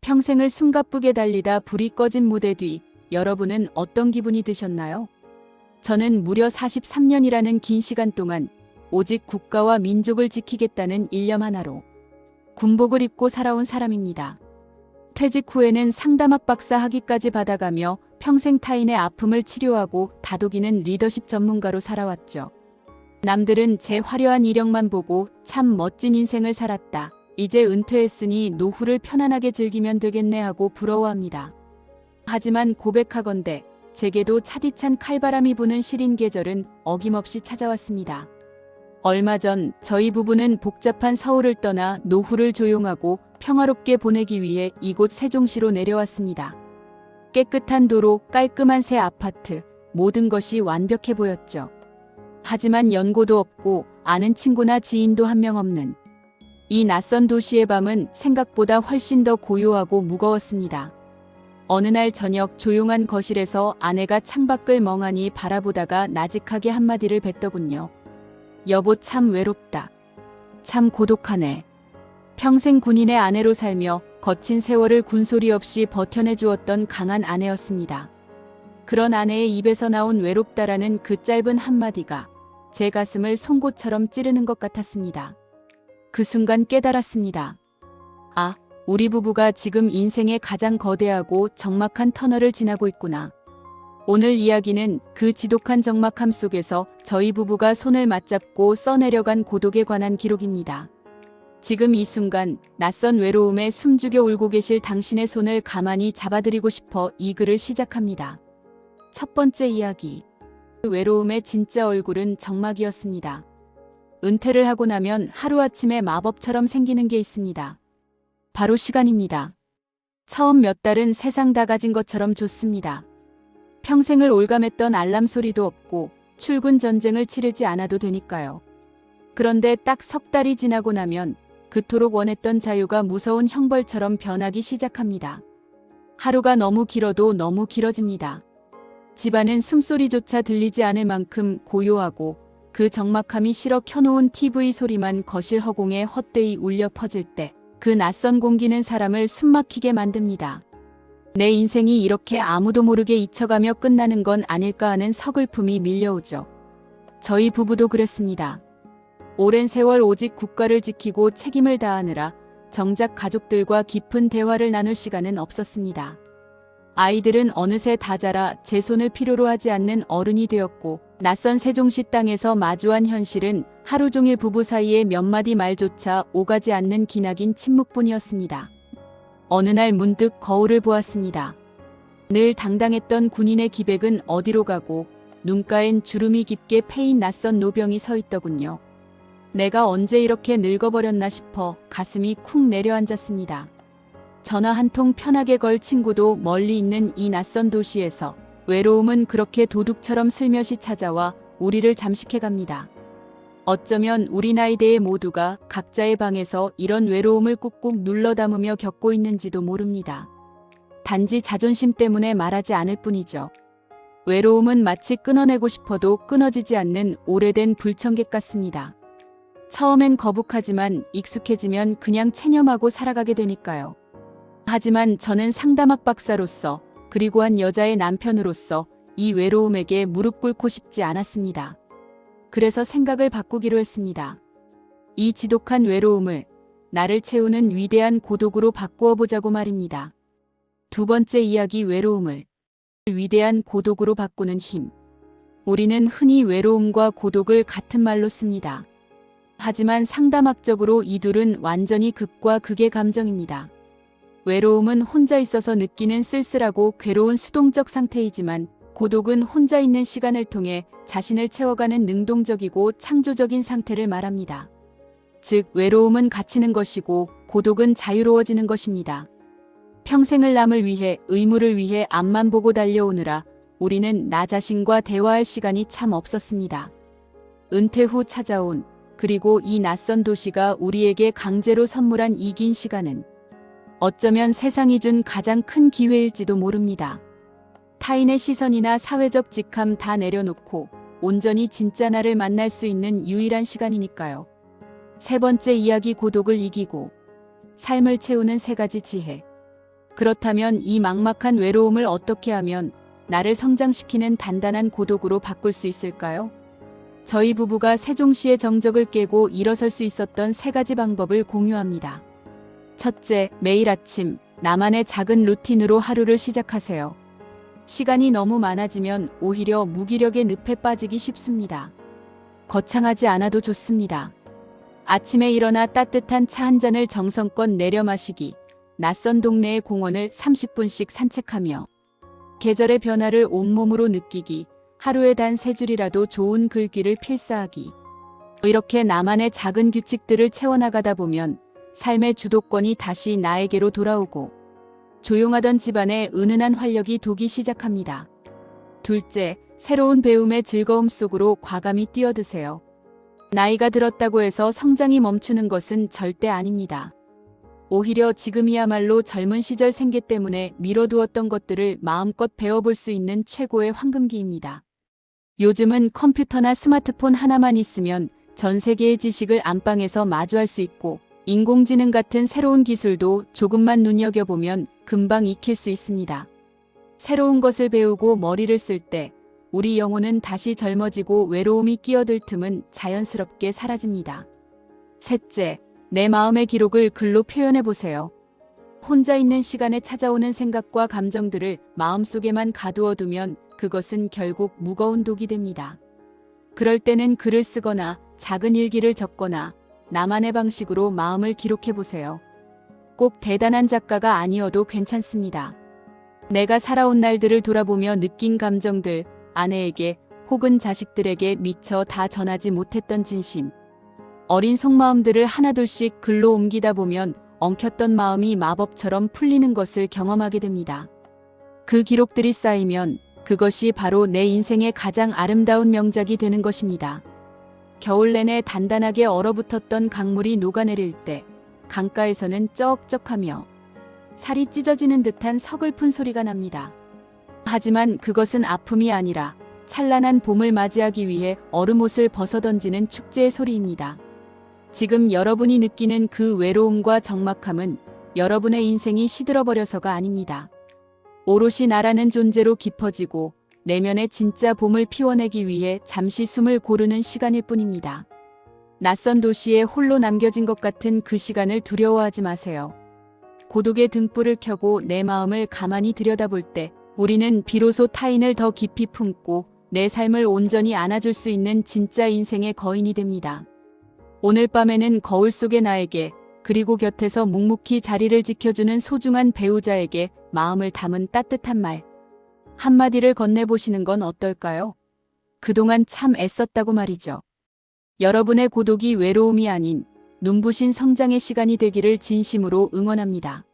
평생을 숨가쁘게 달리다 불이 꺼진 무대 뒤 여러분은 어떤 기분이 드셨나요? 저는 무려 43년이라는 긴 시간 동안 오직 국가와 민족을 지키겠다는 일념 하나로 군복을 입고 살아온 사람입니다. 퇴직 후에는 상담학 박사 학위까지 받아가며 평생 타인의 아픔을 치료하고 다독이는 리더십 전문가로 살아왔죠. 남들은 제 화려한 이력만 보고 참 멋진 인생을 살았다. 이제 은퇴했으니 노후를 편안하게 즐기면 되겠네 하고 부러워합니다. 하지만 고백하건대 제게도 차디찬 칼바람이 부는 시린 계절은 어김없이 찾아왔습니다. 얼마 전 저희 부부는 복잡한 서울을 떠나 노후를 조용하고 평화롭게 보내기 위해 이곳 세종시로 내려왔습니다. 깨끗한 도로, 깔끔한 새 아파트, 모든 것이 완벽해 보였죠. 하지만 연고도 없고 아는 친구나 지인도 한 명 없는 이 낯선 도시의 밤은 생각보다 훨씬 더 고요하고 무거웠습니다. 어느 날 저녁 조용한 거실에서 아내가 창밖을 멍하니 바라보다가 나직하게 한마디를 뱉더군요. 여보 참 외롭다. 참 고독하네. 평생 군인의 아내로 살며 거친 세월을 군소리 없이 버텨내 주었던 강한 아내였습니다. 그런 아내의 입에서 나온 외롭다라는 그 짧은 한마디가 제 가슴을 송곳처럼 찌르는 것 같았습니다. 그 순간 깨달았습니다. 아, 우리 부부가 지금 인생의 가장 거대하고 적막한 터널을 지나고 있구나. 오늘 이야기는 그 지독한 적막함 속에서 저희 부부가 손을 맞잡고 써내려간 고독에 관한 기록입니다. 지금 이 순간 낯선 외로움에 숨죽여 울고 계실 당신의 손을 가만히 잡아드리고 싶어 이 글을 시작합니다. 첫 번째 이야기. 그 외로움의 진짜 얼굴은 적막이었습니다. 은퇴를 하고 나면 하루아침에 마법처럼 생기는 게 있습니다. 바로 시간입니다. 처음 몇 달은 세상 다 가진 것처럼 좋습니다. 평생을 올감했던 알람 소리도 없고 출근 전쟁을 치르지 않아도 되니까요. 그런데 딱 석 달이 지나고 나면 그토록 원했던 자유가 무서운 형벌처럼 변하기 시작합니다. 하루가 너무 길어도 너무 길어집니다. 집안은 숨소리조차 들리지 않을 만큼 고요하고 그 적막함이 실어 켜놓은 TV 소리만 거실 허공에 헛되이 울려 퍼질 때 그 낯선 공기는 사람을 숨막히게 만듭니다. 내 인생이 이렇게 아무도 모르게 잊혀가며 끝나는 건 아닐까 하는 서글픔이 밀려오죠. 저희 부부도 그랬습니다. 오랜 세월 오직 국가를 지키고 책임을 다하느라 정작 가족들과 깊은 대화를 나눌 시간은 없었습니다. 아이들은 어느새 다 자라 제 손을 필요로 하지 않는 어른이 되었고 낯선 세종시 땅에서 마주한 현실은 하루 종일 부부 사이의 몇 마디 말조차 오가지 않는 기나긴 침묵뿐이었습니다. 어느 날 문득 거울을 보았습니다. 늘 당당했던 군인의 기백은 어디로 가고 눈가엔 주름이 깊게 패인 낯선 노병이 서 있더군요. 내가 언제 이렇게 늙어버렸나 싶어 가슴이 쿵 내려앉았습니다. 전화 한 통 편하게 걸 친구도 멀리 있는 이 낯선 도시에서 외로움은 그렇게 도둑처럼 슬며시 찾아와 우리를 잠식해갑니다. 어쩌면 우리 나이대의 모두가 각자의 방에서 이런 외로움을 꾹꾹 눌러 담으며 겪고 있는지도 모릅니다. 단지 자존심 때문에 말하지 않을 뿐이죠. 외로움은 마치 끊어내고 싶어도 끊어지지 않는 오래된 불청객 같습니다. 처음엔 거북하지만 익숙해지면 그냥 체념하고 살아가게 되니까요. 하지만 저는 상담학 박사로서 그리고 한 여자의 남편으로서 이 외로움에게 무릎 꿇고 싶지 않았습니다. 그래서 생각을 바꾸기로 했습니다. 이 지독한 외로움을 나를 채우는 위대한 고독으로 바꾸어 보자고 말입니다. 두 번째 이야기 외로움을 위대한 고독으로 바꾸는 힘. 우리는 흔히 외로움과 고독을 같은 말로 씁니다. 하지만 상담학적으로 이 둘은 완전히 극과 극의 감정입니다. 외로움은 혼자 있어서 느끼는 쓸쓸하고 괴로운 수동적 상태이지만 고독은 혼자 있는 시간을 통해 자신을 채워가는 능동적이고 창조적인 상태를 말합니다. 즉, 외로움은 갇히는 것이고 고독은 자유로워지는 것입니다. 평생을 남을 위해 의무를 위해 앞만 보고 달려오느라 우리는 나 자신과 대화할 시간이 참 없었습니다. 은퇴 후 찾아온 그리고 이 낯선 도시가 우리에게 강제로 선물한 이 긴 시간은 어쩌면 세상이 준 가장 큰 기회일지도 모릅니다. 타인의 시선이나 사회적 직함 다 내려놓고 온전히 진짜 나를 만날 수 있는 유일한 시간이니까요. 세 번째 이야기 고독을 이기고 삶을 채우는 세 가지 지혜. 그렇다면 이 막막한 외로움을 어떻게 하면 나를 성장시키는 단단한 고독으로 바꿀 수 있을까요? 저희 부부가 세종시의 정적을 깨고 일어설 수 있었던 3가지 방법을 공유합니다. 첫째, 매일 아침 나만의 작은 루틴으로 하루를 시작하세요. 시간이 너무 많아지면 오히려 무기력의 늪에 빠지기 쉽습니다. 거창하지 않아도 좋습니다. 아침에 일어나 따뜻한 차 한 잔을 정성껏 내려 마시기, 낯선 동네의 공원을 30분씩 산책하며 계절의 변화를 온몸으로 느끼기, 하루에 단 3줄이라도 좋은 글귀를 필사하기. 이렇게 나만의 작은 규칙들을 채워나가다 보면 삶의 주도권이 다시 나에게로 돌아오고 조용하던 집안에 은은한 활력이 도기 시작합니다. 둘째, 새로운 배움의 즐거움 속으로 과감히 뛰어드세요. 나이가 들었다고 해서 성장이 멈추는 것은 절대 아닙니다. 오히려 지금이야말로 젊은 시절 생계 때문에 미뤄두었던 것들을 마음껏 배워볼 수 있는 최고의 황금기입니다. 요즘은 컴퓨터나 스마트폰 하나만 있으면 전 세계의 지식을 안방에서 마주할 수 있고, 인공지능 같은 새로운 기술도 조금만 눈여겨보면 금방 익힐 수 있습니다. 새로운 것을 배우고 머리를 쓸 때 우리 영혼은 다시 젊어지고 외로움이 끼어들 틈은 자연스럽게 사라집니다. 셋째, 내 마음의 기록을 글로 표현해보세요. 혼자 있는 시간에 찾아오는 생각과 감정들을 마음속에만 가두어두면 그것은 결국 무거운 독이 됩니다. 그럴 때는 글을 쓰거나 작은 일기를 적거나 나만의 방식으로 마음을 기록해보세요. 꼭 대단한 작가가 아니어도 괜찮습니다. 내가 살아온 날들을 돌아보며 느낀 감정들, 아내에게 혹은 자식들에게 미처 다 전하지 못했던 진심, 어린 속마음들을 하나둘씩 글로 옮기다 보면 엉켰던 마음이 마법처럼 풀리는 것을 경험하게 됩니다. 그 기록들이 쌓이면 그것이 바로 내 인생의 가장 아름다운 명작이 되는 것입니다. 겨울 내내 단단하게 얼어붙었던 강물이 녹아내릴 때 강가에서는 쩍쩍하며 살이 찢어지는 듯한 서글픈 소리가 납니다. 하지만 그것은 아픔이 아니라 찬란한 봄을 맞이하기 위해 얼음옷을 벗어던지는 축제의 소리입니다. 지금 여러분이 느끼는 그 외로움과 적막함은 여러분의 인생이 시들어버려서가 아닙니다. 오롯이 나라는 존재로 깊어지고 내면의 진짜 봄을 피워내기 위해 잠시 숨을 고르는 시간일 뿐입니다. 낯선 도시에 홀로 남겨진 것 같은 그 시간을 두려워하지 마세요. 고독의 등불을 켜고 내 마음을 가만히 들여다볼 때 우리는 비로소 타인을 더 깊이 품고 내 삶을 온전히 안아줄 수 있는 진짜 인생의 거인이 됩니다. 오늘 밤에는 거울 속의 나에게, 그리고 곁에서 묵묵히 자리를 지켜주는 소중한 배우자에게 마음을 담은 따뜻한 말 한마디를 건네보시는 건 어떨까요? 그동안 참 애썼다고 말이죠. 여러분의 고독이 외로움이 아닌 눈부신 성장의 시간이 되기를 진심으로 응원합니다.